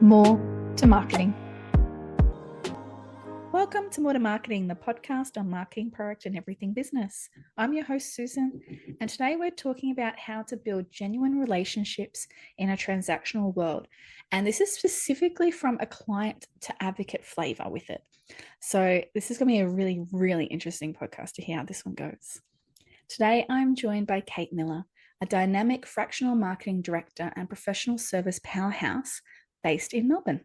More to Marketing. Welcome to More to Marketing, the podcast on marketing, product, and everything business. I'm your host, Susan, and today we're talking about how to build genuine relationships in a transactional world. And this is specifically from a client to advocate flavor with it. So this is going to be a really, really interesting podcast to hear how this one goes. Today, I'm joined by Kate Miller, a dynamic fractional marketing director and professional service powerhouse based in Melbourne.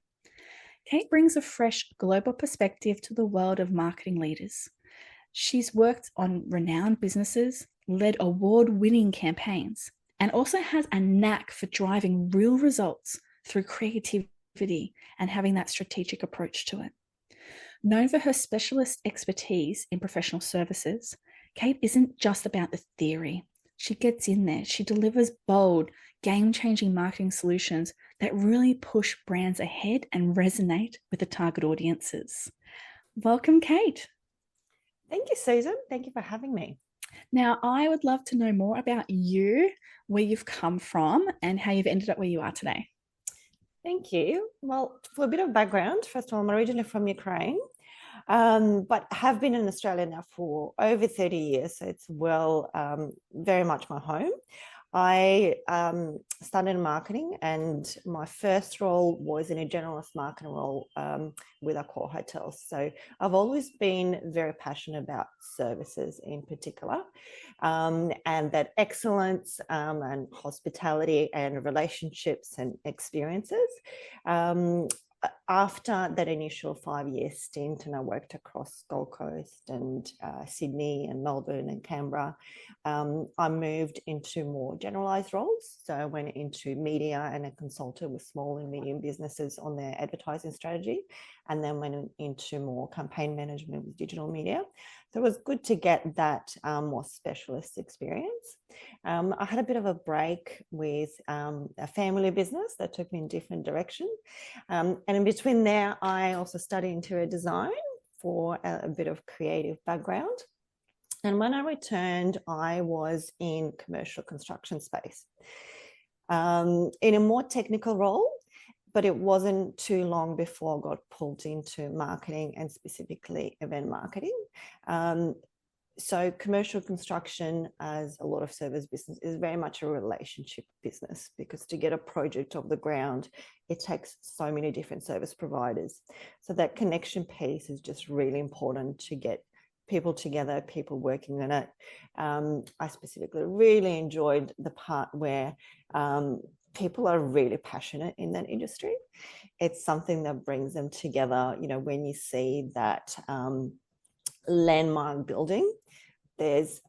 Kate brings a fresh global perspective to the world of marketing leaders. She's worked on renowned businesses, led award-winning campaigns, and also has a knack for driving real results through creativity and having that strategic approach to it. Known for her specialist expertise in professional services, Kate isn't just about the theory. She gets in there. She delivers bold, game-changing marketing solutions that really push brands ahead and resonate with the target audiences. Welcome, Kate. Thank you, Susan. Thank you for having me. Now, I would love to know more about you, where you've come from, and how you've ended up where you are today. Thank you. Well, for a bit of background, first of all, I'm originally from Ukraine, but have been in Australia now for over 30 years. So it's very much my home. I started in marketing, and my first role was in a generalist marketing role with Accor Hotels. So I've always been very passionate about services in particular, and that excellence and hospitality and relationships and experiences. After that initial 5-year stint, and I worked across Gold Coast and Sydney and Melbourne and Canberra, I moved into more generalised roles. So I went into media and I consulted with small and medium businesses on their advertising strategy, and then went into more campaign management with digital media. So it was good to get that more specialist experience. I had a bit of a break with a family business that took me in different direction. And in between there, I also studied interior design for a bit of creative background. And when I returned, I was in commercial construction space in a more technical role, but it wasn't too long before I got pulled into marketing, and specifically event marketing. So commercial construction, as a lot of service business, is very much a relationship business, because to get a project off the ground, it takes so many different service providers. So that connection piece is just really important to get people together, people working on it. I specifically really enjoyed the part where people are really passionate in that industry. It's something that brings them together. You know, when you see that landmark building, there's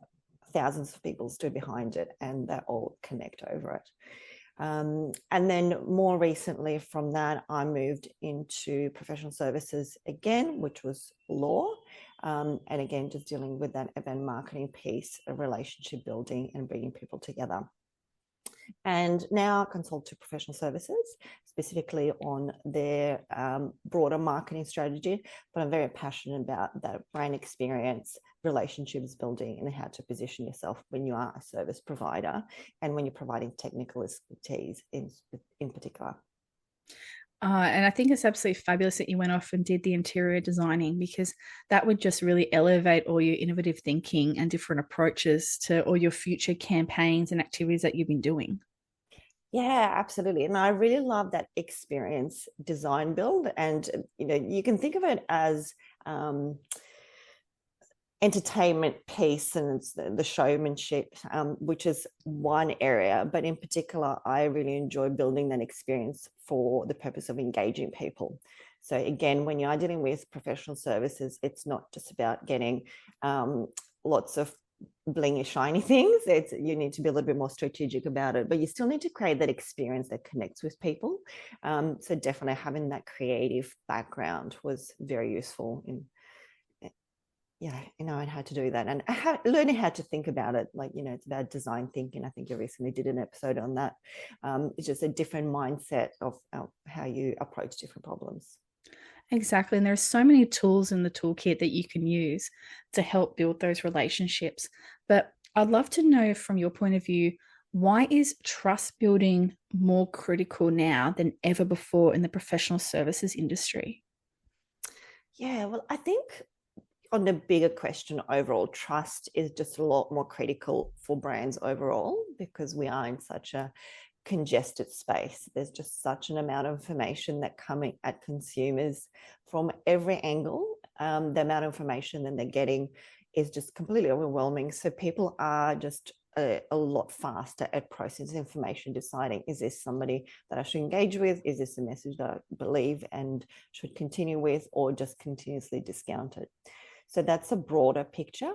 thousands of people stood behind it, and they all connect over it. And then more recently from that, I moved into professional services again, which was law. And again, just dealing with that event marketing piece of relationship building and bringing people together. And now I consult to professional services, specifically on their broader marketing strategy. But I'm very passionate about that brand experience, relationships building, and how to position yourself when you are a service provider and when you're providing technical expertise in particular. And I think it's absolutely fabulous that you went off and did the interior designing, because that would just really elevate all your innovative thinking and different approaches to all your future campaigns and activities that you've been doing. Yeah, absolutely. And I really love that experience design build. And, you know, you can think of it as entertainment piece, and it's the showmanship, which is one area. But in particular, I really enjoy building that experience for the purpose of engaging people. So again, when you are dealing with professional services, it's not just about getting lots of blingy, shiny things. You need to be a little bit more strategic about it, but you still need to create that experience that connects with people. So definitely having that creative background was very useful in, and how to do that, and learning how to think about it. Like, it's about design thinking. I think you recently did an episode on that. It's just a different mindset of how you approach different problems. Exactly. And there's so many tools in the toolkit that you can use to help build those relationships. But I'd love to know, from your point of view, Why is trust building more critical now than ever before in the professional services industry? Yeah, well, I think on the bigger question overall, trust is just a lot more critical for brands overall because we are in such a congested space. There's just such an amount of information that coming at consumers from every angle. The amount of information that they're getting is just completely overwhelming. So people are just a lot faster at processing information, deciding, is this somebody that I should engage with? Is this a message that I believe and should continue with, or just continuously discount it? So that's a broader picture.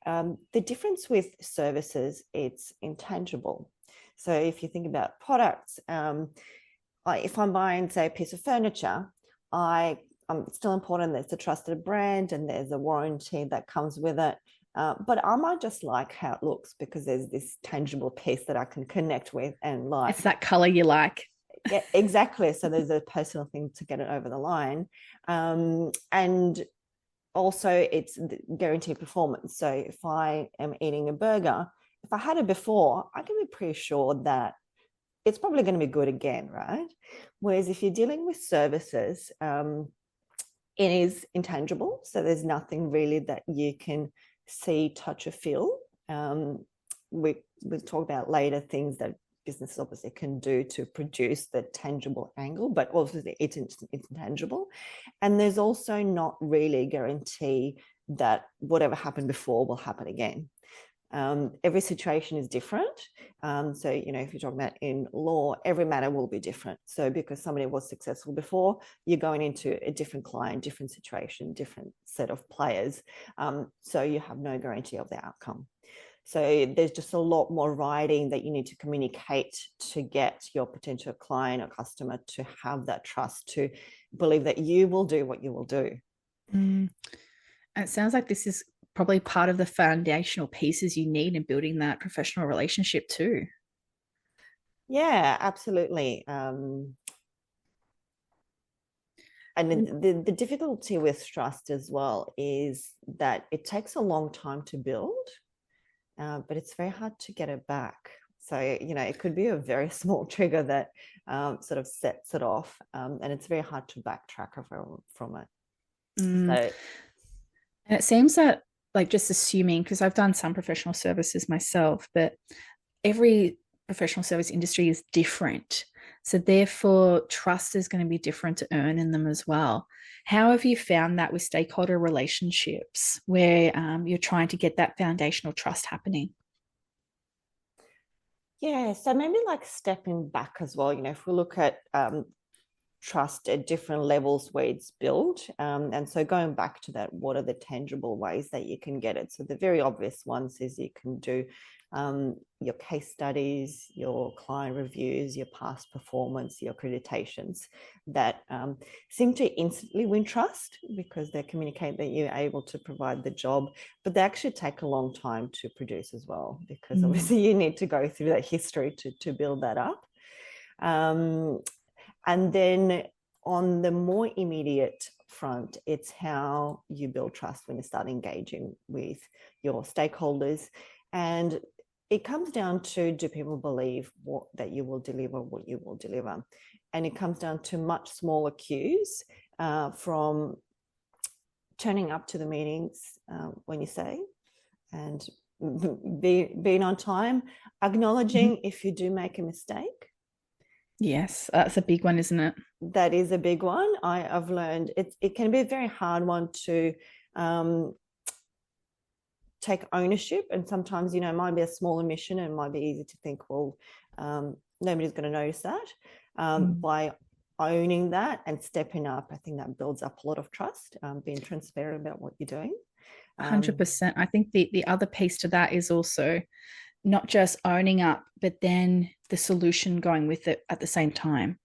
The difference with services, it's intangible. So if you think about products, if I'm buying, say, a piece of furniture, it's still important that it's a trusted brand and there's a warranty that comes with it. But I might just like how it looks because there's this tangible piece that I can connect with and like. It's that color you like. Yeah, exactly. So there's a personal thing to get it over the line. And also it's guaranteed performance. So if I am eating a burger, if I had it before, I can be pretty sure that it's probably going to be good again, right? Whereas if you're dealing with services, it is intangible. So there's nothing really that you can see, touch, or feel. We'll talk about later things that businesses obviously can do to produce the tangible angle, but obviously it's intangible. And there's also not really a guarantee that whatever happened before will happen again. Every situation is different. So, if you're talking about in law, every matter will be different. So because somebody was successful before, you're going into a different client, different situation, different set of players. So you have no guarantee of the outcome. So there's just a lot more writing that you need to communicate to get your potential client or customer to have that trust, to believe that you will do what you will do. And it sounds like this is probably part of the foundational pieces you need in building that professional relationship too. Yeah, absolutely. And the difficulty with trust as well is that it takes a long time to build, but it's very hard to get it back. So, it could be a very small trigger that sort of sets it off, and it's very hard to backtrack from it. So, and it seems that, like, just assuming, because I've done some professional services myself, but every professional service industry is different. So therefore, trust is going to be different to earn in them as well. How have you found that with stakeholder relationships where you're trying to get that foundational trust happening? yeah, so maybe like stepping back as well, if we look at trust at different levels where it's built. And so going back to that, what are the tangible ways that you can get it? So the very obvious ones is you can do your case studies, your client reviews, your past performance, your accreditations that seem to instantly win trust because they communicate that you're able to provide the job, but they actually take a long time to produce as well, because obviously you need to go through that history to build that up. And then on the more immediate front, it's how you build trust when you start engaging with your stakeholders. And it comes down to, do people believe that you will deliver what you will deliver? And it comes down to much smaller cues, from turning up to the meetings when you say, and being on time, acknowledging if you do make a mistake. Yes, that's a big one, isn't it? That is a big one. I've learned it can be a very hard one to take ownership, and sometimes it might be a small omission and it might be easy to think, well, nobody's going to notice that. By owning that and stepping up, I think that builds up a lot of trust, being transparent about what you're doing. 100%. I think the other piece to that is also not just owning up, but then the solution going with it at the same time.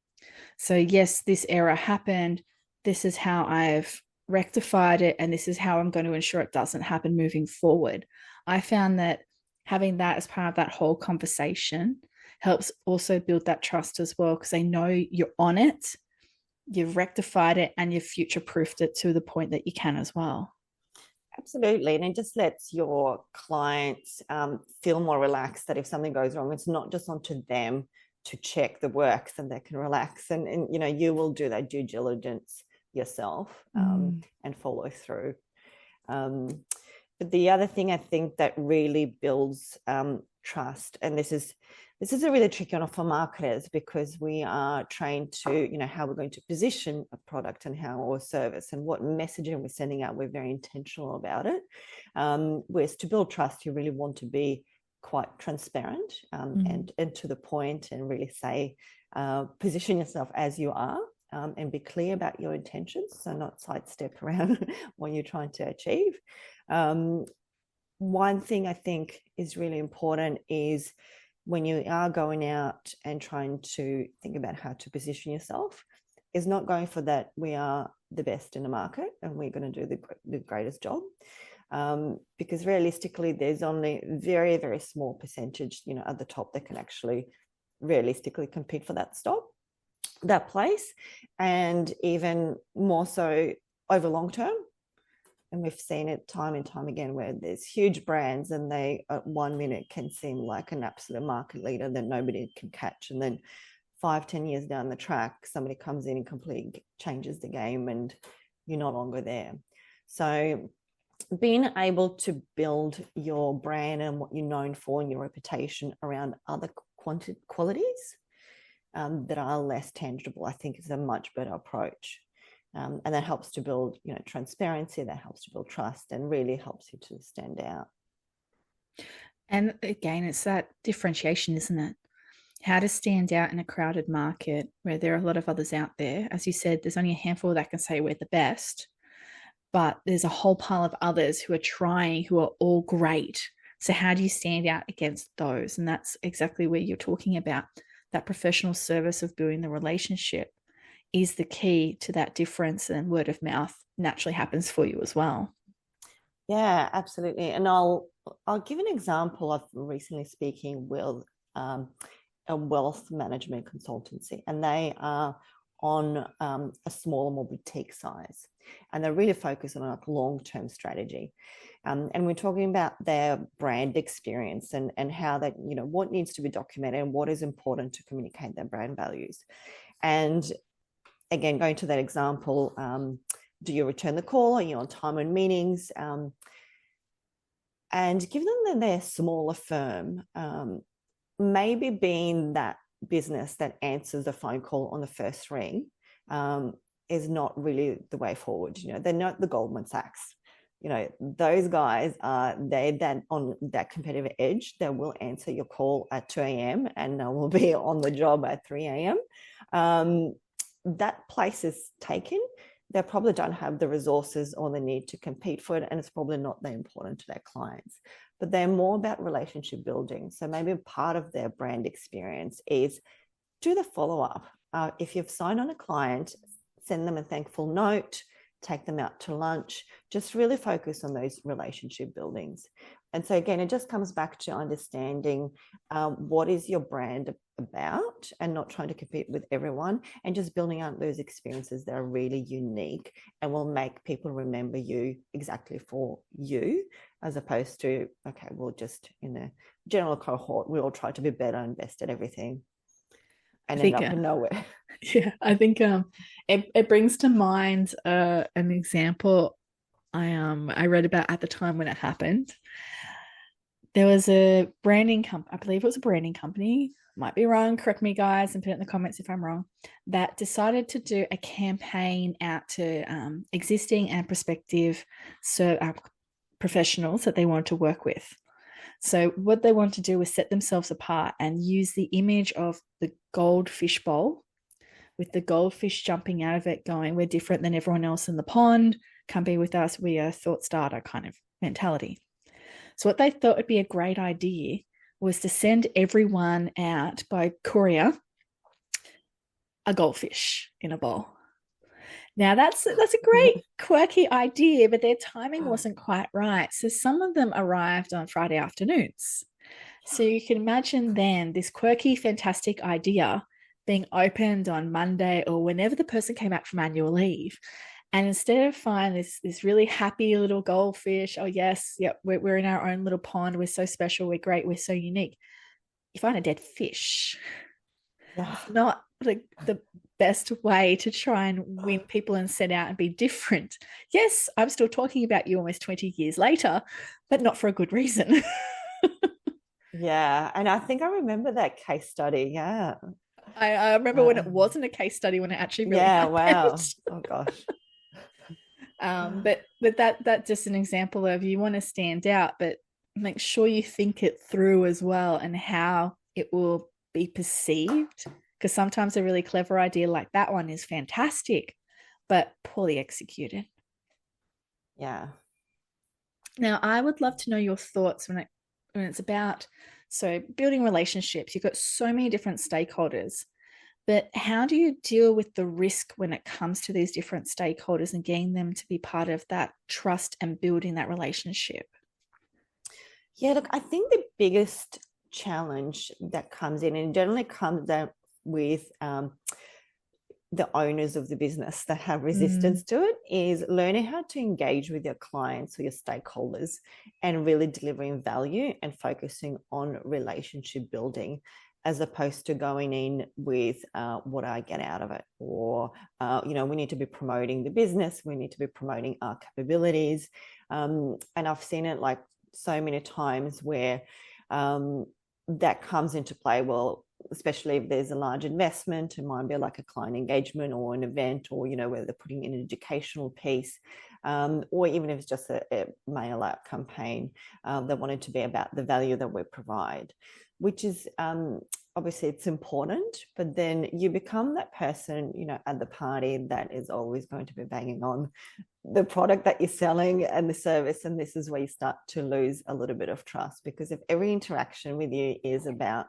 So, yes, this error happened. This is how I've rectified it, and this is how I'm going to ensure it doesn't happen moving forward. I found that having that as part of that whole conversation helps also build that trust as well, because they know you're on it, you've rectified it, and you've future proofed it to the point that you can as well. Absolutely. And it just lets your clients feel more relaxed that if something goes wrong, it's not just onto them to check the work, then they can relax. And you know, you will do that due diligence yourself and follow through. But the other thing I think that really builds trust, and this is a really tricky one for marketers because we are trained to, you know, how we're going to position a product and how or service and what messaging we're sending out. We're very intentional about it. Whereas to build trust, you really want to be quite transparent and to the point and really say, position yourself as you are. And be clear about your intentions, so not sidestep around what you're trying to achieve. One thing I think is really important is when you are going out and trying to think about how to position yourself, is not going for that we are the best in the market and we're going to do the greatest job. Because realistically, there's only very, very small percentage, you know, at the top that can actually realistically compete for that place, and even more so over long term. And we've seen it time and time again where there's huge brands and they at 1 minute can seem like an absolute market leader that nobody can catch, and then 5-10 years down the track somebody comes in and completely changes the game and you're no longer there. So being able to build your brand and what you're known for and your reputation around other qualities that are less tangible, I think is a much better approach. And that helps to build, you know, transparency, that helps to build trust and really helps you to stand out. And again, it's that differentiation, isn't it? How to stand out in a crowded market where there are a lot of others out there. As you said, there's only a handful that can say we're the best, but there's a whole pile of others who are trying, who are all great. So how do you stand out against those? And that's exactly where you're talking about. That professional service of building the relationship is the key to that difference, and word of mouth naturally happens for you as well. Yeah, absolutely. And I'll give an example of recently speaking with a wealth management consultancy, and they are on a smaller, more boutique size, and they're really focused on a long-term strategy. And we're talking about their brand experience and how that, you know, what needs to be documented and what is important to communicate their brand values. And again, going to that example, do you return the call? Are you on time on meetings? And given that they're a smaller firm, maybe being that business that answers the phone call on the first ring is not really the way forward. You know, they're not the Goldman Sachs. You know, those guys are that on that competitive edge. They will answer your call at 2 a.m. and they will be on the job at 3 a.m. That place is taken. They probably don't have the resources or the need to compete for it, and it's probably not that important to their clients. But they're more about relationship building. So maybe part of their brand experience is do the follow-up. If you've signed on a client, send them a thankful note, take them out to lunch, just really focus on those relationship buildings. And so again, it just comes back to understanding what is your brand about and not trying to compete with everyone, and just building out those experiences that are really unique and will make people remember you exactly for you, as opposed to, okay, we'll just in a general cohort, we all try to be better and best at everything and end up in nowhere. Yeah, I think it brings to mind an example I read about at the time when it happened. There was a branding company, I believe it was a branding company, might be wrong, correct me guys and put it in the comments if I'm wrong, that decided to do a campaign out to existing and prospective professionals that they wanted to work with. So what they wanted to do was set themselves apart and use the image of the goldfish bowl with the goldfish jumping out of it going, we're different than everyone else in the pond, come be with us, we are thought starter kind of mentality. So what they thought would be a great idea was to send everyone out by courier a goldfish in a bowl. Now that's a great quirky idea, but their timing wasn't quite right. So some of them arrived on Friday afternoons. So you can imagine then this quirky, fantastic idea being opened on Monday or whenever the person came back from annual leave. And instead of finding this really happy little goldfish, oh yes, yep, we're in our own little pond, we're so special, we're great, we're so unique. You find a dead fish. Yeah. It's not like the best way to try and win people and set out and be different. Yes, I'm still talking about you almost 20 years later, but not for a good reason. Yeah. And I think I remember that case study. Yeah. I remember when Uh, it wasn't a case study, when it actually really yeah. happened. Wow. Oh gosh. But that's just an example of, you want to stand out, but make sure you think it through as well, and how it will be perceived. Because sometimes a really clever idea like that one is fantastic, but poorly executed. Yeah. Now, I would love to know your thoughts when it's about, so building relationships. You've got so many different stakeholders, but how do you deal with the risk when it comes to these different stakeholders and getting them to be part of that trust and building that relationship? Yeah. Look, I think the biggest challenge that comes in, and generally comes down with the owners of the business that have resistance Mm, to it, is learning how to engage with your clients or your stakeholders and really delivering value and focusing on relationship building, as opposed to going in with what I get out of it, or we need to be promoting the business, we need to be promoting our capabilities. And I've seen it like so many times where that comes into play. Well, especially if there's a large investment, it might be like a client engagement or an event, or whether they're putting in an educational piece, or even if it's just a mail out campaign, they want it to be about the value that we provide, which is obviously it's important, but then you become that person at the party that is always going to be banging on the product that you're selling and the service, and this is where you start to lose a little bit of trust, because if every interaction with you is about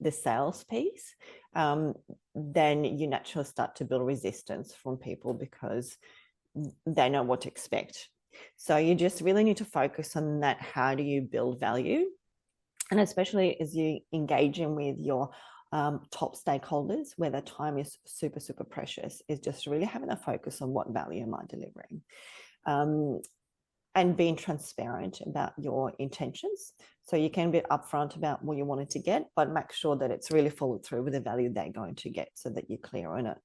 the sales piece, then you naturally start to build resistance from people, because they know what to expect. So you just really need to focus on that. How do you build value? And especially as you engage in with your top stakeholders, where the time is super, super precious, is just really having a focus on what value am I delivering. And being transparent about your intentions. So you can be upfront about what you wanted to get, but make sure that it's really followed through with the value they're going to get, so that you're clear on it.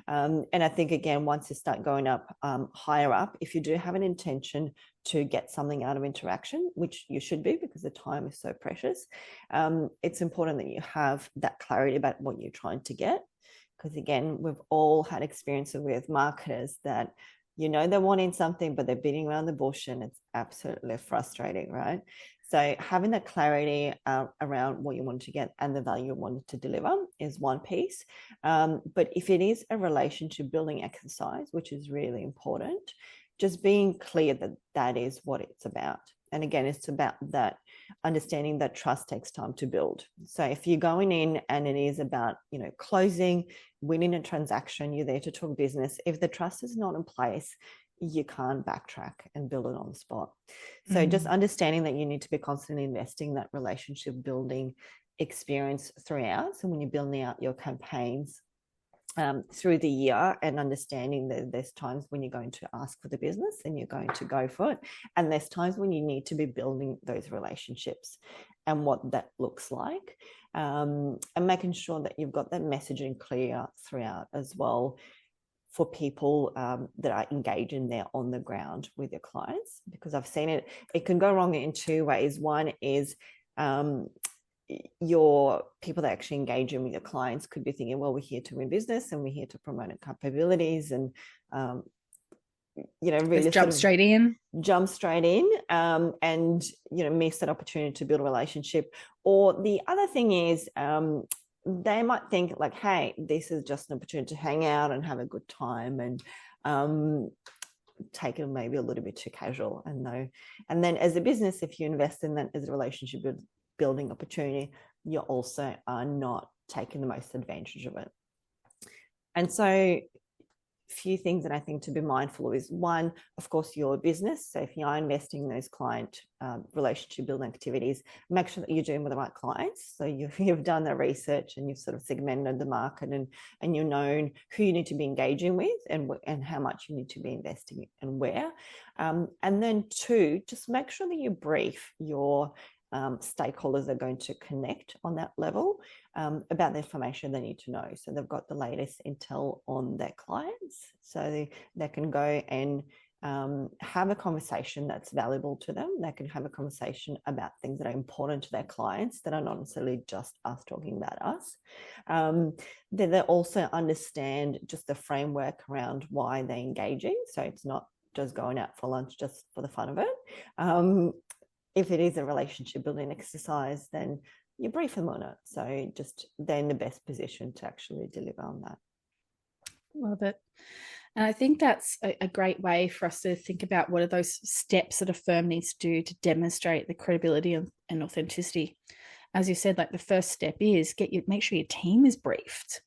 And I think, again, once you start going up, higher up, if you do have an intention to get something out of interaction, which you should be, because the time is so precious, it's important that you have that clarity about what you're trying to get. Because again, we've all had experiences with marketers that they're wanting something, but they're beating around the bush, and it's absolutely frustrating, right? So having that clarity around what you want to get and the value you want to deliver is one piece. But if it is a relationship building exercise, which is really important, just being clear that that is what it's about. And again, it's about that understanding that trust takes time to build. So if you're going in and it is about, closing, winning a transaction, you're there to talk business. If the trust is not in place, you can't backtrack and build it on the spot. So just understanding that you need to be constantly investing that relationship building experience throughout. So when you're building out your campaigns through the year, and understanding that there's times when you're going to ask for the business and you're going to go for it, and there's times when you need to be building those relationships and what that looks like, and making sure that you've got that messaging clear throughout as well, for people that are engaging there on the ground with your clients. Because I've seen it can go wrong in two ways. One is your people that actually engage in with your clients could be thinking, well, we're here to win business and we're here to promote our capabilities, and really Just jump straight in. And miss that opportunity to build a relationship. Or the other thing is, they might think like, hey, this is just an opportunity to hang out and have a good time, and take it maybe a little bit too casual. And then as a business, if you invest in that as a relationship building opportunity, you also are not taking the most advantage of it. And so few things that I think to be mindful of is one, of course, your business. So if you are investing in those client relationship building activities, make sure that you're doing with the right clients. So you've done the research and you've sort of segmented the market, and you've known who you need to be engaging with and how much you need to be investing and where. And then two, just make sure that you brief your stakeholders are going to connect on that level about the information they need to know. So they've got the latest intel on their clients, so they can go and have a conversation that's valuable to them. They can have a conversation about things that are important to their clients that are not necessarily just us talking about us. Then they also understand just the framework around why they're engaging. So it's not just going out for lunch just for the fun of it. If it is a relationship building exercise, then you brief them on it. So just they're in the best position to actually deliver on that. Love it. And I think that's a great way for us to think about what are those steps that a firm needs to do to demonstrate the credibility and authenticity. As you said, like the first step is make sure your team is briefed.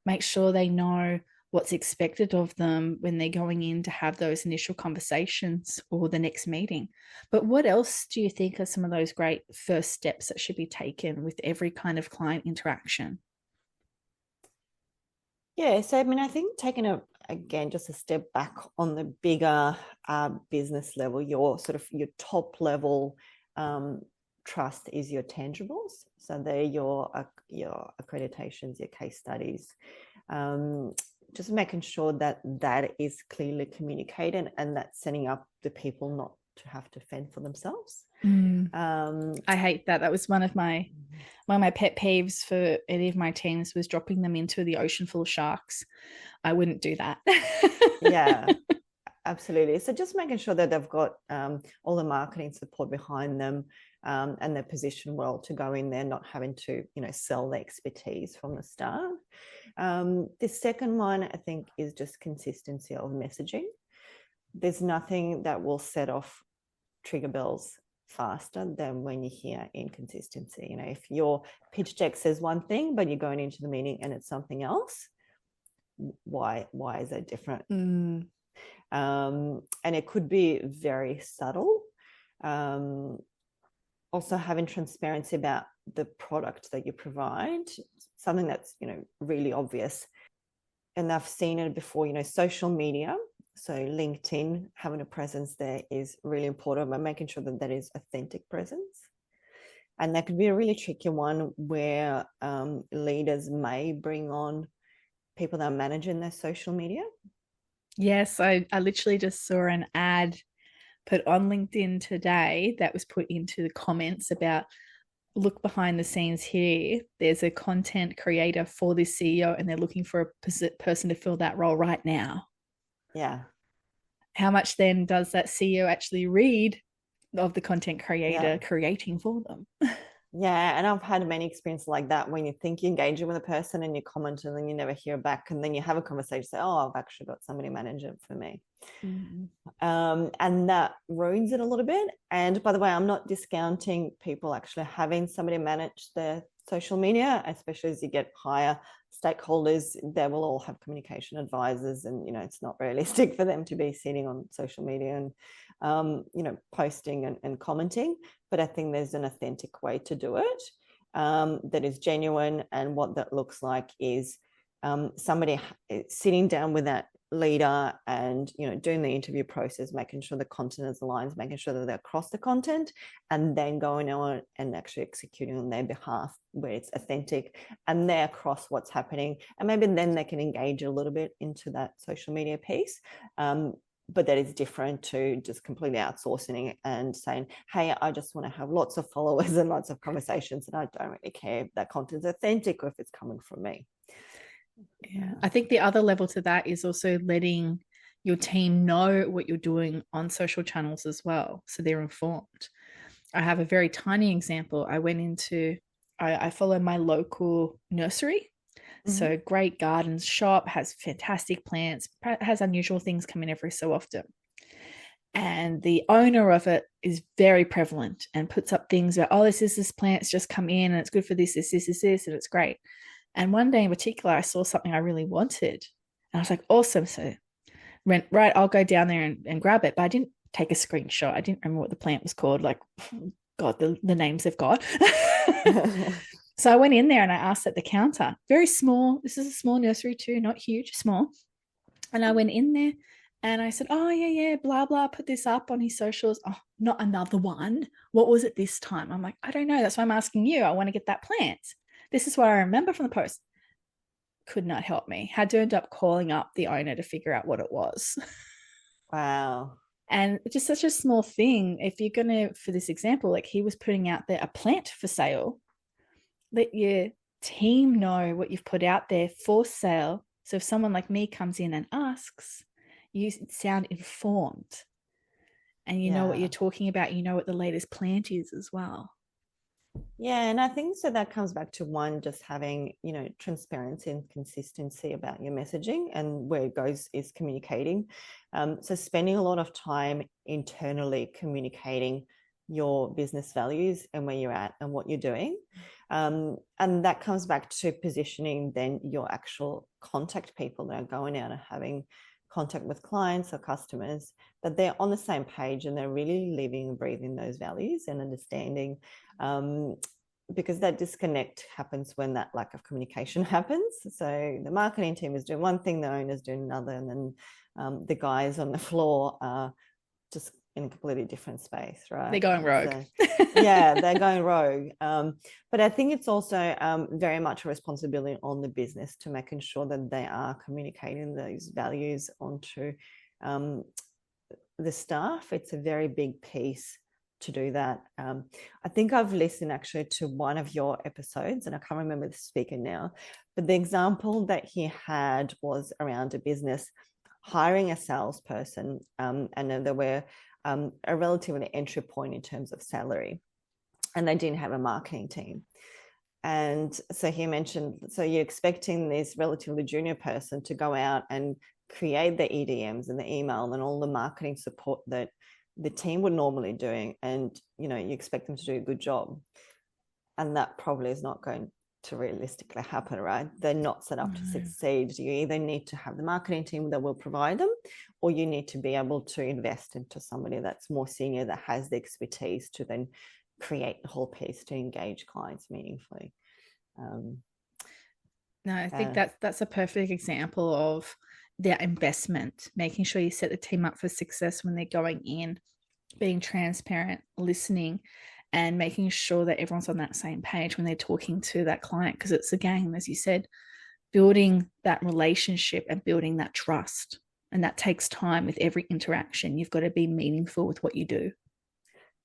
Make sure they know what's expected of them when they're going in to have those initial conversations or the next meeting. But what else do you think are some of those great first steps that should be taken with every kind of client interaction? Yeah, so I mean, I think taking again just a step back on the bigger business level, your top level trust is your tangibles. So they're your accreditations, your case studies. Just making sure that that is clearly communicated and that's setting up the people not to have to fend for themselves. I hate that. That was one of my pet peeves for any of my teams was dropping them into the ocean full of sharks. I wouldn't do that. Yeah, absolutely. So just making sure that they've got all the marketing support behind them, and they're positioned well to go in there, not having to, sell their expertise from the start. The second one, I think, is just consistency of messaging. There's nothing that will set off trigger bells faster than when you hear inconsistency. If your pitch deck says one thing, but you're going into the meeting and it's something else, why is that different? And it could be very subtle. Also having transparency about the product that you provide, something that's really obvious. And I've seen it before, social media. So LinkedIn, having a presence there is really important, but making sure that that is authentic presence. And that could be a really tricky one where leaders may bring on people that are managing their social media. Yes, I literally just saw an ad put on LinkedIn today that was put into the comments about, look behind the scenes here. There's a content creator for this CEO and they're looking for a person to fill that role right now. Yeah. How much then does that CEO actually read of the content creator creating for them? Yeah, and I've had many experiences like that when you think you're engaging with a person and you comment and then you never hear back, and then you have a conversation, say, oh, I've actually got somebody manage it for me. And that ruins it a little bit. And by the way, I'm not discounting people actually having somebody manage their social media, especially as you get higher stakeholders. They will all have communication advisors, and it's not realistic for them to be sitting on social media and posting and commenting. But I think there's an authentic way to do it that is genuine. And what that looks like is somebody sitting down with that leader and doing the interview process, making sure the content is aligned, making sure that they're across the content, and then going on and actually executing on their behalf where it's authentic and they're across what's happening. And maybe then they can engage a little bit into that social media piece. But that is different to just completely outsourcing it and saying, hey, I just want to have lots of followers and lots of conversations, and I don't really care if that content's authentic or if it's coming from me. Yeah. I think the other level to that is also letting your team know what you're doing on social channels as well, so they're informed. I have a very tiny example. I follow my local nursery. So great gardens shop, has fantastic plants, has unusual things come in every so often. And the owner of it is very prevalent and puts up things about, oh, this plant's just come in and it's good for this, and it's great. And one day in particular, I saw something I really wanted. I was like, awesome. So went, right, I'll go down there and grab it. But I didn't take a screenshot. I didn't remember what the plant was called. Like, God, the names they've got. So I went in there and I asked at the counter, very small. This is a small nursery too, not huge, small. And I went in there and I said, oh, yeah, yeah, blah, blah, put this up on his socials. Oh, not another one. What was it this time? I'm like, I don't know. That's why I'm asking you. I want to get that plant. This is what I remember from the post. Could not help me. Had to end up calling up the owner to figure out what it was. Wow. And just such a small thing. If you're going to, for this example, like he was putting out there a plant for sale, let your team know what you've put out there for sale. So if someone like me comes in and asks, you sound informed and you know what you're Yeah. talking about. You know what the latest plant is as well. Yeah, and I think so that comes back to one, just having, transparency and consistency about your messaging, and where it goes is communicating. So spending a lot of time internally communicating your business values and where you're at and what you're doing. And that comes back to positioning then your actual contact people that are going out and having contact with clients or customers, that they're on the same page and they're really living and breathing those values and understanding, because that disconnect happens when that lack of communication happens. So the marketing team is doing one thing, the owner's doing another, and then the guys on the floor are just in a completely different space, right? They're going rogue. So, yeah, they're going rogue. But I think it's also very much a responsibility on the business to making sure that they are communicating those values onto the staff. It's a very big piece to do that. I think I've listened actually to one of your episodes, and I can't remember the speaker now, but the example that he had was around a business hiring a salesperson, and there were a relatively entry point in terms of salary, and they didn't have a marketing team. And so he mentioned, so you're expecting this relatively junior person to go out and create the EDMs and the email and all the marketing support that the team would normally doing, and you expect them to do a good job, and that probably is not going to realistically happen, right? They're not set up to succeed. You either need to have the marketing team that will provide them, or you need to be able to invest into somebody that's more senior, that has the expertise to then create the whole piece to engage clients meaningfully. No, I think that's a perfect example of their investment, making sure you set the team up for success when they're going in, being transparent, listening, and making sure that everyone's on that same page when they're talking to that client. Because it's, again, as you said, building that relationship and building that trust. And that takes time with every interaction. You've got to be meaningful with what you do.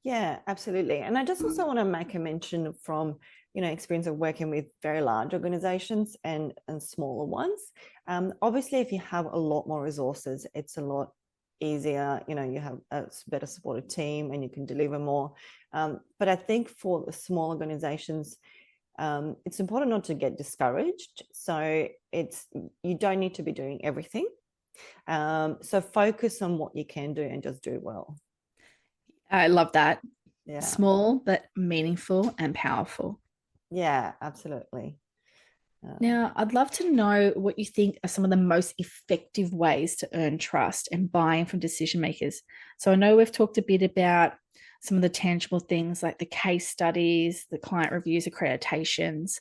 Yeah, absolutely. And I just also want to make a mention from, experience of working with very large organizations and smaller ones. Obviously, if you have a lot more resources, it's a lot easier. You have a better supported team and you can deliver more. But I think for the small organizations, it's important not to get discouraged. So you don't need to be doing everything. So focus on what you can do and just do it well. I love that. Yeah. Small, but meaningful and powerful. Yeah, absolutely. Now, I'd love to know what you think are some of the most effective ways to earn trust and buy-in from decision makers. So I know we've talked a bit about some of the tangible things like the case studies, the client reviews, accreditations,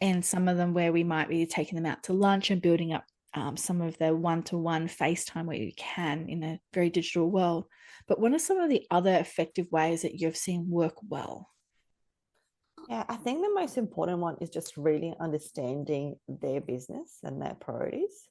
and some of them where we might be taking them out to lunch and building up some of the one-to-one FaceTime where you can in a very digital world. But what are some of the other effective ways that you've seen work well? Yeah, I think the most important one is just really understanding their business and their priorities.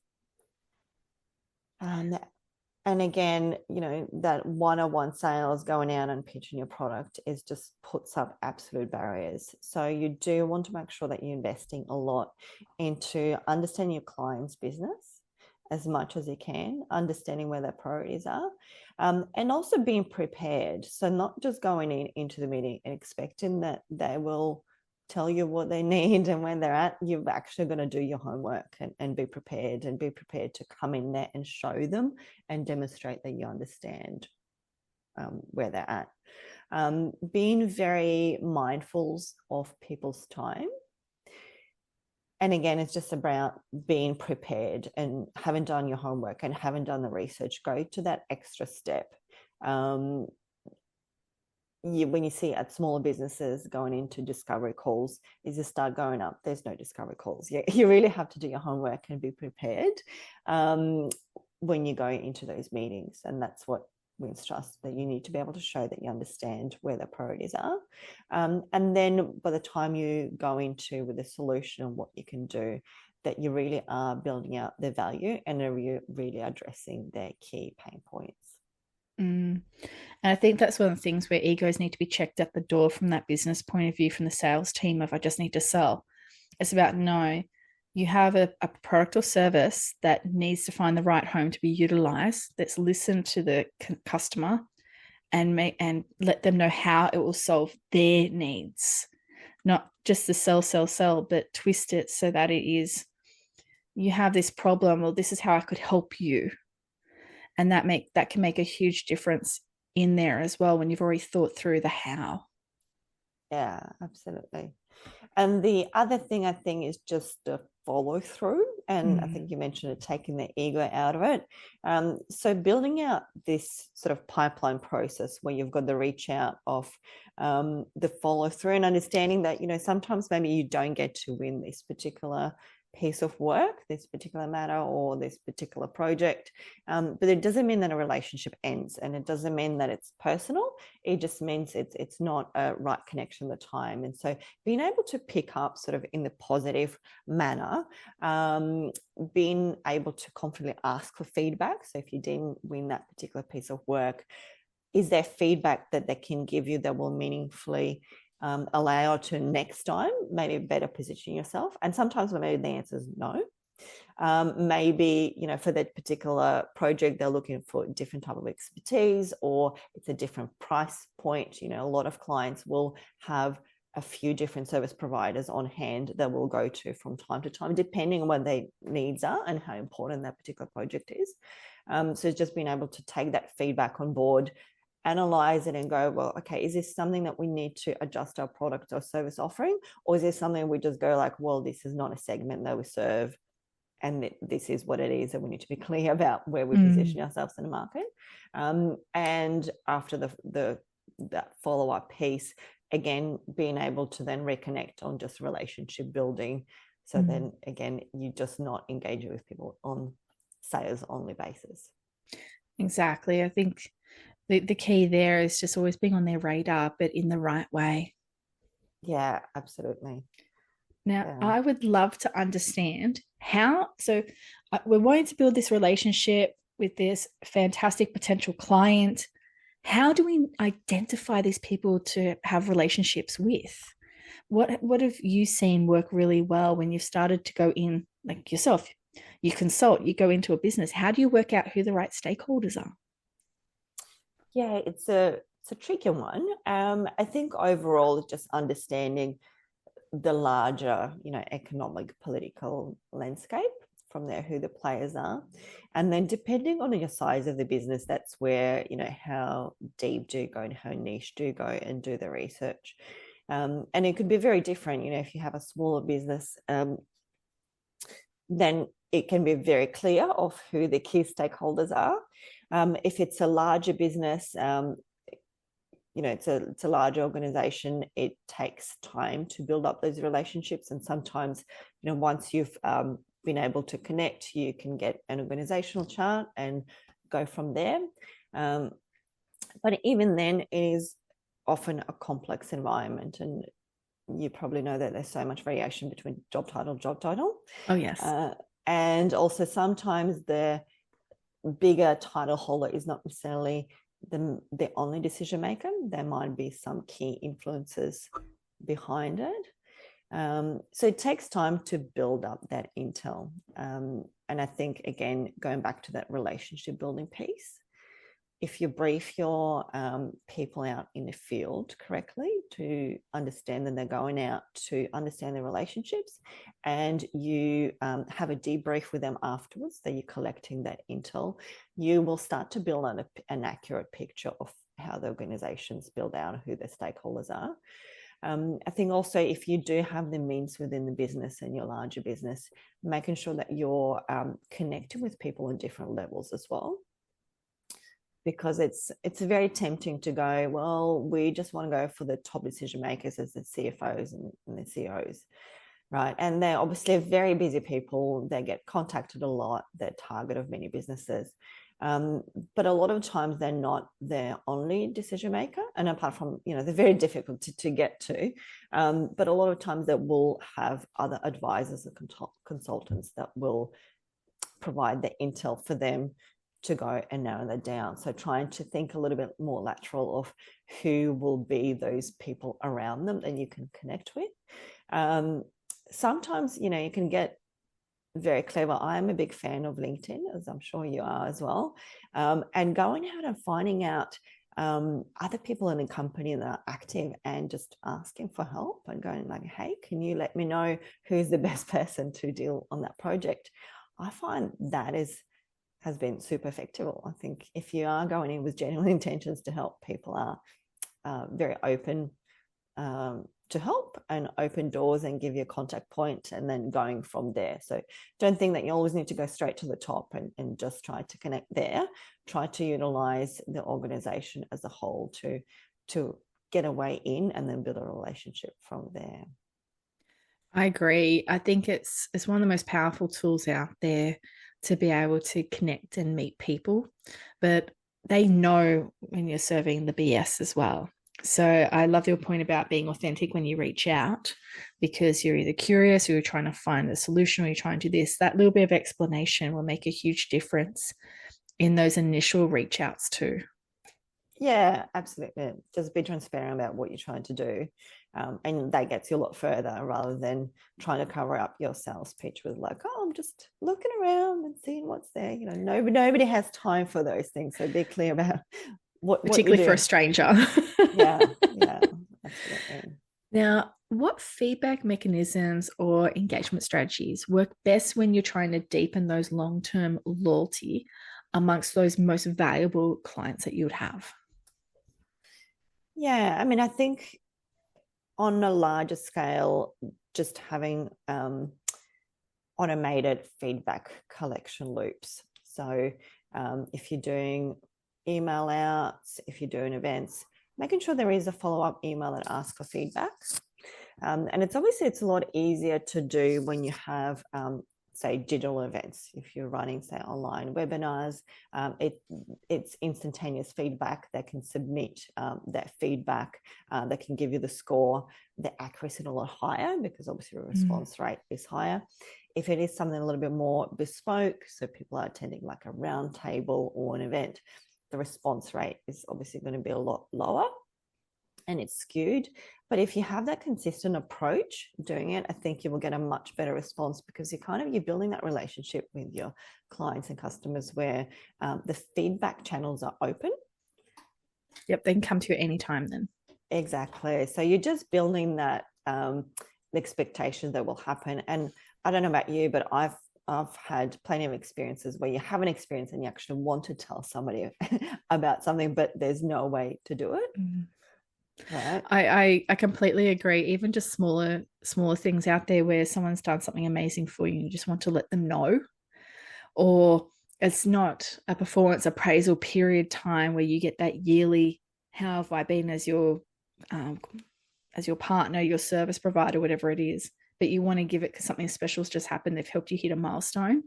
And again, that one-on-one sales, going out and pitching your product, is just puts up absolute barriers. So you do want to make sure that you're investing a lot into understanding your client's business as much as you can, understanding where their priorities are, and also being prepared. So not just going into the meeting and expecting that they will tell you what they need and where they're at. You've actually got to do your homework and be prepared, and be prepared to come in there and show them and demonstrate that you understand where they're at. Being very mindful of people's time. And again, it's just about being prepared and having done your homework and having done the research. Go to that extra step. When you see at smaller businesses going into discovery calls, is you start going up, there's no discovery calls. You really have to do your homework and be prepared when you go into those meetings. And that's what we trust, that you need to be able to show that you understand where the priorities are. And then by the time you go into with a solution and what you can do, that you really are building out their value and are really addressing their key pain points. Mm. And I think that's one of the things where egos need to be checked at the door from that business point of view, from the sales team of I just need to sell. It's about no, you have a product or service that needs to find the right home to be utilized, that's listen to the customer and let them know how it will solve their needs, not just the sell, but twist it so that it is, you have this problem, or this is how I could help you. And that can make a huge difference in there as well when you've already thought through the how. Yeah, absolutely. And the other thing I think is just the follow through. And I think you mentioned it, taking the ego out of it. So building out this sort of pipeline process where you've got the reach out of the follow through, and understanding that, sometimes maybe you don't get to win this particular piece of work, this particular matter, or this particular project. But it doesn't mean that a relationship ends, and it doesn't mean that it's personal. It just means it's not a right connection at the time. And so being able to pick up sort of in the positive manner, being able to confidently ask for feedback. So if you didn't win that particular piece of work, is there feedback that they can give you that will meaningfully allow you to next time maybe better position yourself? And sometimes maybe the answer is no. Maybe, for that particular project, they're looking for a different type of expertise, or it's a different price point. A lot of clients will have a few different service providers on hand that will go to from time to time, depending on what their needs are and how important that particular project is. So it's just being able to take that feedback on board, analyze it and go, well, okay, is this something that we need to adjust our product or service offering? Or is this something we just go like, well, this is not a segment that we serve, and this is what it is, and we need to be clear about where we position ourselves in the market. And after that follow-up piece, again, being able to then reconnect on just relationship building. So then again, you're just not engaging with people on sales only basis. Exactly. I think the key there is just always being on their radar, but in the right way. Yeah, absolutely. Now, Yeah. I would love to understand how. So, we're wanting to build this relationship with this fantastic potential client. How do we identify these people to have relationships with? What have you seen work really well when you've started to go in, like yourself? You consult, you go into a business. How do you work out who the right stakeholders are? Yeah, it's a tricky one. I think overall, just understanding the larger, economic, political landscape from there, who the players are. And then depending on your size of the business, that's where, how deep do you go and how niche do you go and do the research. And it could be very different. If you have a smaller business, then it can be very clear of who the key stakeholders are. If it's a larger business, it's a large organization, it takes time to build up those relationships. And sometimes, once you've been able to connect, you can get an organizational chart and go from there. But even then, it is often a complex environment. And you probably know that there's so much variation between job title. Oh, yes. And also sometimes the bigger title holder is not necessarily the only decision maker. There might be some key influences behind it. So it takes time to build up that intel. And I think, again, going back to that relationship building piece, if you brief your people out in the field correctly to understand that they're going out to understand their relationships, and you have a debrief with them afterwards, that you're collecting that intel, you will start to build an accurate picture of how the organizations build out, who their stakeholders are. I think also if you do have the means within the business and your larger business, making sure that you're connecting with people on different levels as well. Because it's very tempting to go, well, we just want to go for the top decision makers as the CFOs and the CEOs, right? And they're obviously very busy people. They get contacted a lot. They're target of many businesses. But a lot of times they're not their only decision maker. And apart from, they're very difficult to get to. But a lot of times they will have other advisors and consultants that will provide the intel for them to go and narrow that down. So trying to think a little bit more lateral of who will be those people around them that you can connect with. Sometimes, you can get very clever. I am a big fan of LinkedIn, as I'm sure you are as well. And going out and finding out other people in a company that are active and just asking for help and going like, hey, can you let me know who's the best person to deal on that project? I find that has been super effective. I think if you are going in with genuine intentions to help, people are very open to help and open doors and give you a contact point and then going from there. So don't think that you always need to go straight to the top and just try to connect there. Try to utilize the organization as a whole to get a way in and then build a relationship from there. I agree. I think it's one of the most powerful tools out there to be able to connect and meet people, but they know when you're serving the BS as well. So I love your point about being authentic when you reach out, because you're either curious or you're trying to find a solution or you're trying to do this. That little bit of explanation will make a huge difference in those initial reach outs too. Yeah, absolutely. Just be transparent about what you're trying to do. And that gets you a lot further rather than trying to cover up your sales pitch with like, oh, I'm just looking around and seeing what's there. Nobody has time for those things. So be clear about what particularly you for a stranger. yeah, absolutely. Now, what feedback mechanisms or engagement strategies work best when you're trying to deepen those long-term loyalty amongst those most valuable clients that you would have? Yeah, I mean, I think on a larger scale, just having automated feedback collection loops. So if you're doing email outs, if you're doing events, making sure there is a follow-up email that asks for feedback. And it's a lot easier to do when you have say digital events. If you're running, say, online webinars, it's instantaneous feedback. They can submit that feedback. They can give you the score. The accuracy is a lot higher because obviously the response rate is higher. If it is something a little bit more bespoke, so people are attending like a round table or an event, the response rate is obviously going to be a lot lower and it's skewed. But if you have that consistent approach doing it, I think you will get a much better response because you're building that relationship with your clients and customers where the feedback channels are open. Yep, they can come to you anytime then. Exactly. So you're just building that expectation that will happen. And I don't know about you, but I've had plenty of experiences where you have an experience and you actually want to tell somebody about something, but there's no way to do it. Right. I completely agree. Even just smaller things out there where someone's done something amazing for you, you just want to let them know. Or it's not a performance appraisal period time where you get that yearly, how have I been as your partner, your service provider, whatever it is, but you want to give it because something special has just happened. They've helped you hit a milestone.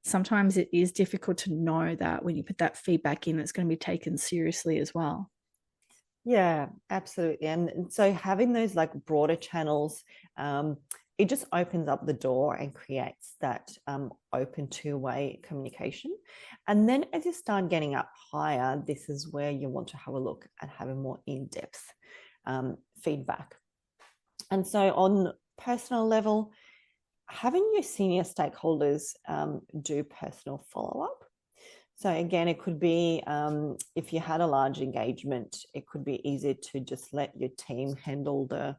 Sometimes it is difficult to know that when you put that feedback in, it's going to be taken seriously as well. Yeah, absolutely. And so having those like broader channels, it just opens up the door and creates that open two-way communication. And then as you start getting up higher, this is where you want to have a look at having more in-depth feedback. And so on personal level, having your senior stakeholders do personal follow-up. So again, it could be if you had a large engagement, it could be easier to just let your team handle the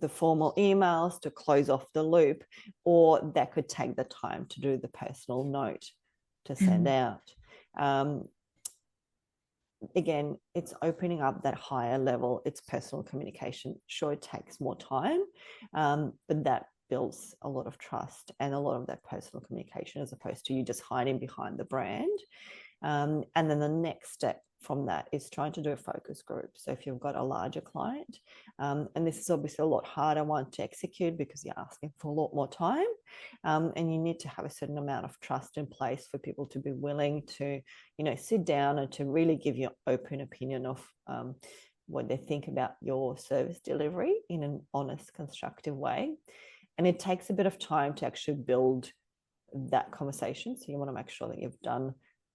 formal emails to close off the loop, or that could take the time to do the personal note to send out. again, it's opening up that higher level. It's personal communication. Sure, it takes more time, but that builds a lot of trust and a lot of that personal communication, as opposed to you just hiding behind the brand. And then the next step from that is trying to do a focus group. So if you've got a larger client, and this is obviously a lot harder one to execute because you're asking for a lot more time, and you need to have a certain amount of trust in place for people to be willing to, sit down and to really give you an open opinion of what they think about your service delivery in an honest, constructive way. And it takes a bit of time to actually build that conversation. So you want to make sure that you've done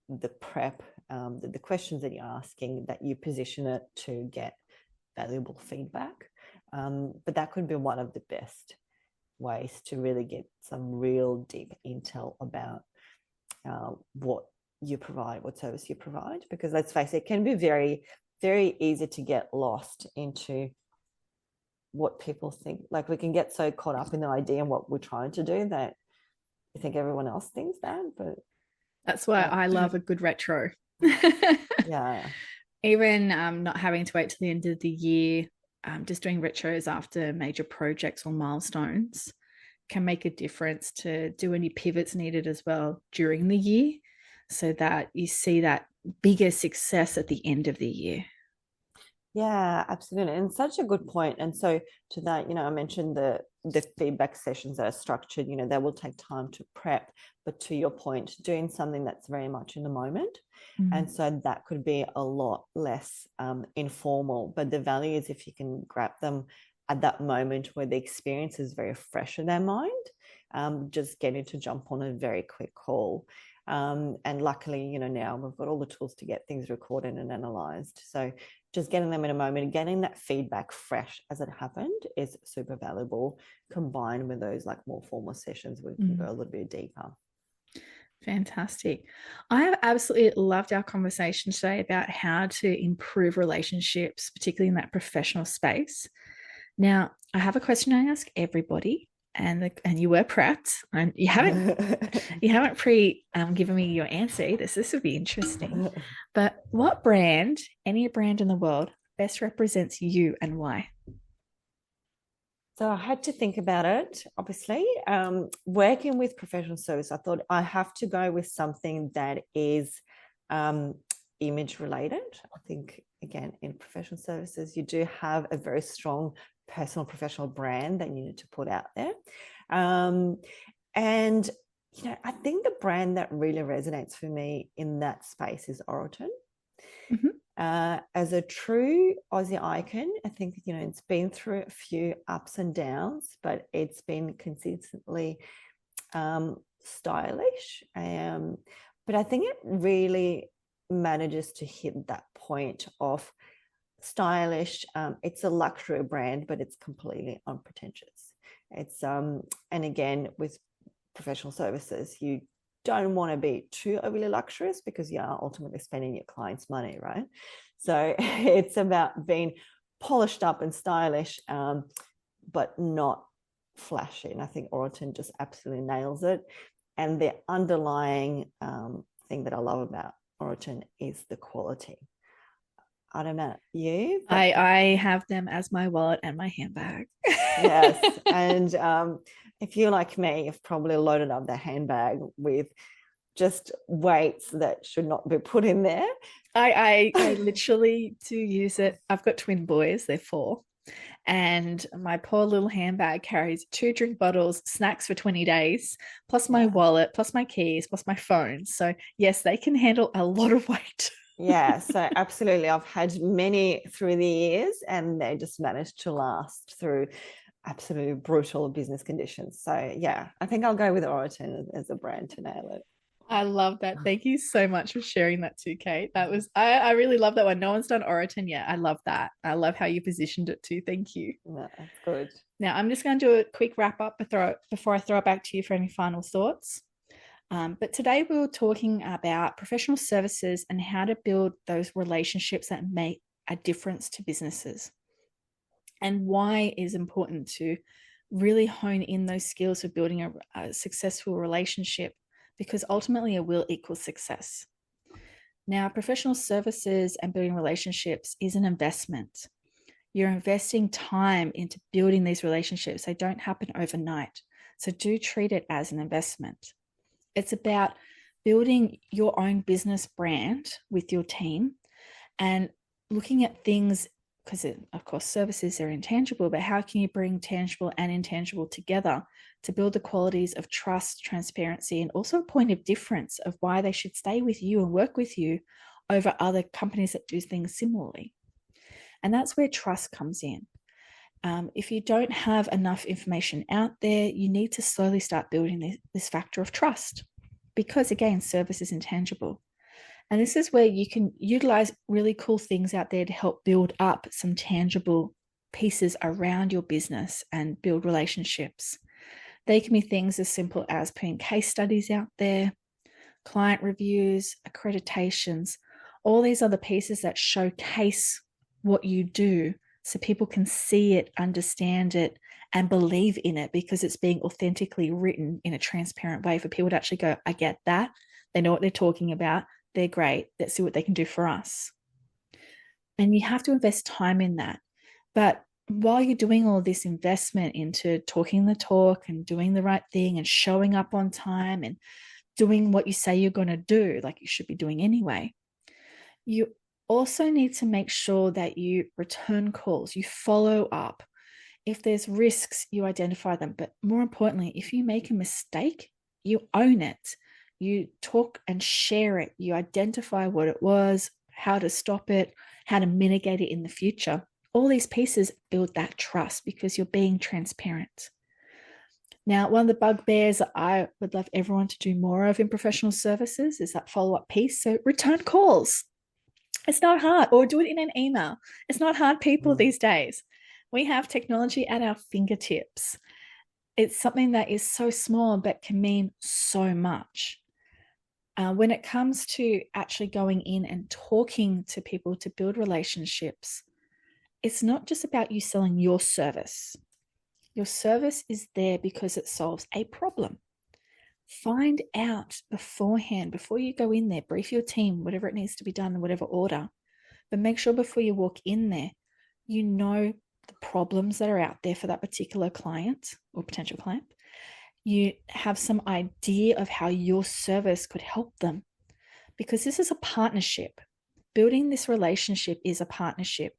the prep, the questions that you're asking, that you position it to get valuable feedback. But that could be one of the best ways to really get some real deep intel about what you provide, what service you provide. Because let's face it, it can be very, very easy to get lost into what people think. Like, we can get so caught up in the idea and what we're trying to do that I think everyone else thinks that. But that's why I love a good retro. Yeah. Even not having to wait till the end of the year, just doing retros after major projects or milestones can make a difference to do any pivots needed as well during the year, so that you see that bigger success at the end of the year. Yeah, absolutely. And such a good point. And so to that, I mentioned the feedback sessions that are structured, they will take time to prep, but to your point, doing something that's very much in the moment. And so that could be a lot less informal, but the value is if you can grab them at that moment where the experience is very fresh in their mind, just getting to jump on a very quick call. And luckily, now we've got all the tools to get things recorded and analyzed. So just getting them in a moment and getting that feedback fresh as it happened is super valuable, combined with those like more formal sessions where we can go a little bit deeper. Fantastic. I have absolutely loved our conversation today about how to improve relationships, particularly in that professional space. Now, I have a question I ask everybody, and you were prepped, and you haven't given me your answer either. So this would be interesting. But what brand, any brand in the world, best represents you and why? So I had to think about it, obviously. Working with professional service, I thought I have to go with something that is image related. I think, again, in professional services, you do have a very strong personal professional brand that you need to put out there. And, I think the brand that really resonates for me in that space is Oraton. As a true Aussie icon, I think, it's been through a few ups and downs, but it's been consistently stylish. But I think it really manages to hit that point of stylish. It's a luxury brand, but it's completely unpretentious. It's and again, with professional services, you don't want to be too overly luxurious because you are ultimately spending your client's money, right? So it's about being polished up and stylish, but not flashy. And I think Oraton just absolutely nails it. And the underlying thing that I love about Oraton is the quality. I don't know you. I have them as my wallet and my handbag. Yes. And if you're like me, you've probably loaded up the handbag with just weights that should not be put in there. I literally do use it. I've got twin boys, they're 4. And my poor little handbag carries 2 drink bottles, snacks for 20 days, plus my wallet, plus my keys, plus my phone. So yes, they can handle a lot of weight. Yeah, so absolutely. I've had many through the years and they just managed to last through absolutely brutal business conditions. So yeah, I think I'll go with Oraton as a brand to nail it. I love that. Thank you so much for sharing that too, Kate. That was I really love that one. No one's done Oraton yet. I love that. I love how you positioned it too. Thank you. No, that's good. Now I'm just going to do a quick wrap up before I throw it back to you for any final thoughts. But today we were talking about professional services and how to build those relationships that make a difference to businesses, and why it is important to really hone in those skills of building a successful relationship, because ultimately it will equal success. Now, professional services and building relationships is an investment. You're investing time into building these relationships. They don't happen overnight. So do treat it as an investment. It's about building your own business brand with your team and looking at things, because of course services are intangible, but how can you bring tangible and intangible together to build the qualities of trust, transparency, and also a point of difference of why they should stay with you and work with you over other companies that do things similarly. And that's where trust comes in. If you don't have enough information out there, you need to slowly start building this factor of trust, because again, service is intangible. And this is where you can utilize really cool things out there to help build up some tangible pieces around your business and build relationships. They can be things as simple as putting case studies out there, client reviews, accreditations, all these other pieces that showcase what you do so people can see it, understand it, and believe in it, because it's being authentically written in a transparent way for people to actually go, I get that. They know what they're talking about. They're great. Let's see what they can do for us. And you have to invest time in that. But while you're doing all this investment into talking the talk and doing the right thing and showing up on time and doing what you say you're going to do, like you should be doing anyway, you also need to make sure that you return calls, you follow up. If there's risks, you identify them. But more importantly, if you make a mistake, you own it. You talk and share it. You identify what it was, how to stop it, how to mitigate it in the future. All these pieces build that trust because you're being transparent. Now, one of the bugbears that I would love everyone to do more of in professional services is that follow-up piece. So return calls. It's not hard, or do it in an email. It's not hard, people, these days. We have technology at our fingertips. It's something that is so small but can mean so much. When it comes to actually going in and talking to people to build relationships, it's not just about you selling your service. Your service is there because it solves a problem. Find out beforehand, before you go in there, brief your team, whatever it needs to be done in whatever order. But make sure before you walk in there, you know the problems that are out there for that particular client or potential client. You have some idea of how your service could help them, because this is a partnership. Building this relationship is a partnership.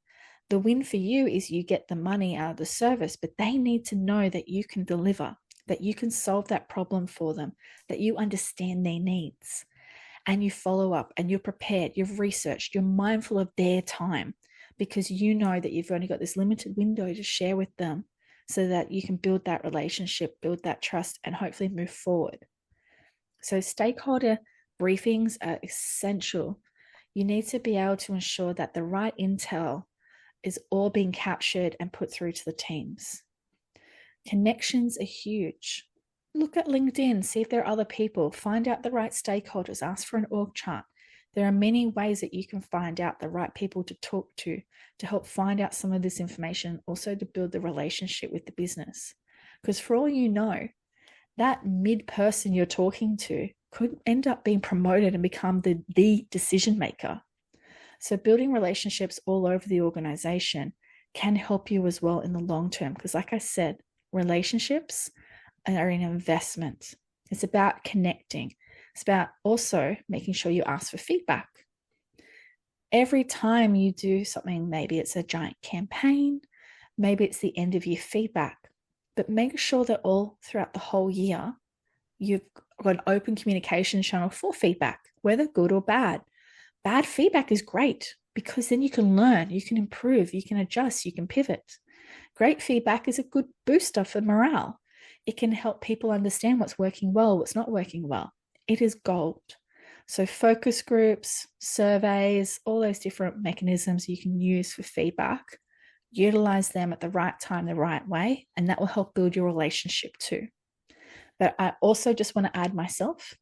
The win for you is you get the money out of the service, but they need to know that you can deliver, that you can solve that problem for them, that you understand their needs, and you follow up and you're prepared, you've researched, you're mindful of their time, because you know that you've only got this limited window to share with them so that you can build that relationship, build that trust, and hopefully move forward. So stakeholder briefings are essential. You need to be able to ensure that the right intel is all being captured and put through to the teams. Connections are huge. Look at LinkedIn, see if there are other people, find out the right stakeholders, ask for an org chart. There are many ways that you can find out the right people to talk to help find out some of this information, also to build the relationship with the business. Because for all you know, that mid person you're talking to could end up being promoted and become the decision maker. So building relationships all over the organization can help you as well in the long term. Because like I said, relationships are an investment. It's about connecting. It's about also making sure you ask for feedback. Every time you do something, maybe it's a giant campaign, maybe it's the end of year feedback, but make sure that all throughout the whole year, you've got an open communication channel for feedback, whether good or bad. Bad feedback is great because then you can learn, you can improve, you can adjust, you can pivot. Great feedback is a good booster for morale. It can help people understand what's working well, what's not working well. It is gold. So focus groups, surveys, all those different mechanisms you can use for feedback, utilize them at the right time, the right way, and that will help build your relationship too. But I also just want to add myself,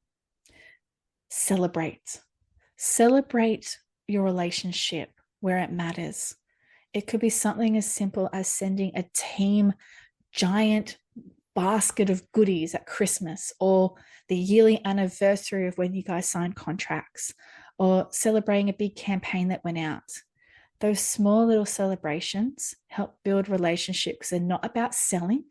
celebrate your relationship where it matters. It could be something as simple as sending a team giant basket of goodies at Christmas, or the yearly anniversary of when you guys sign contracts, or celebrating a big campaign that went out. Those small little celebrations help build relationships. They're not about selling,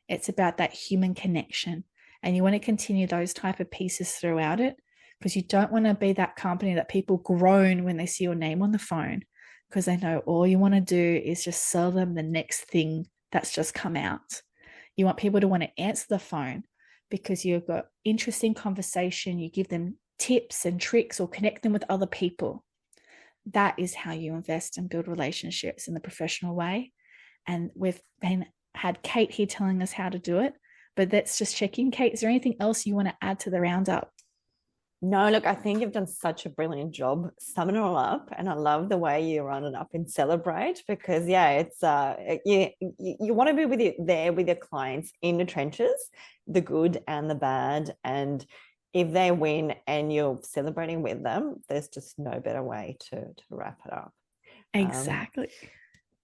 it's about that human connection. And you want to continue those type of pieces throughout it, because you don't want to be that company that people groan when they see your name on the phone, because they know all you want to do is just sell them the next thing that's just come out. You want people to want to answer the phone because you've got interesting conversation, you give them tips and tricks or connect them with other people. That is how you invest and build relationships in the professional way. And had Kate here telling us how to do it, but let's just check in. Kate, is there anything else you want to add to the roundup? No, look, I think you've done such a brilliant job summing it all up, and I love the way you run it up and celebrate, because it's you want to be there with your clients in the trenches, the good and the bad, and if they win and you're celebrating with them, there's just no better way to wrap it up. Exactly.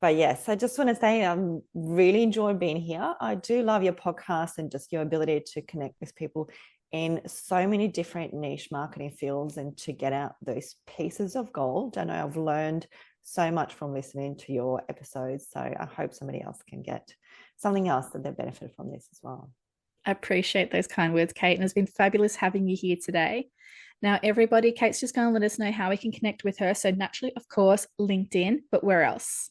But yes, I just want to say I'm really enjoyed being here. I do love your podcast and just your ability to connect with people in so many different niche marketing fields and to get out those pieces of gold. I know I've learned so much from listening to your episodes, so I hope somebody else can get something else that they benefit from this as well. I appreciate those kind words, Kate, and it's been fabulous having you here today. Now, everybody, Kate's just going to let us know how we can connect with her. So naturally, of course, LinkedIn, but where else?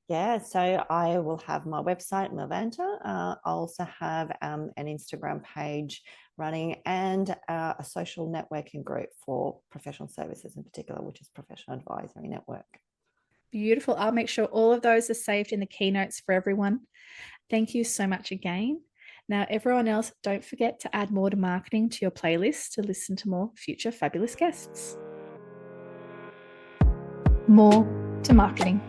Yeah, so I will have my website, Milvanta. I'll also have an Instagram page running and a social networking group for professional services in particular, which is Professional Advisory Network. Beautiful. I'll make sure all of those are saved in the keynotes for everyone. Thank you so much again. Now, everyone else, don't forget to add more to marketing to your playlist to listen to more future fabulous guests. More to marketing.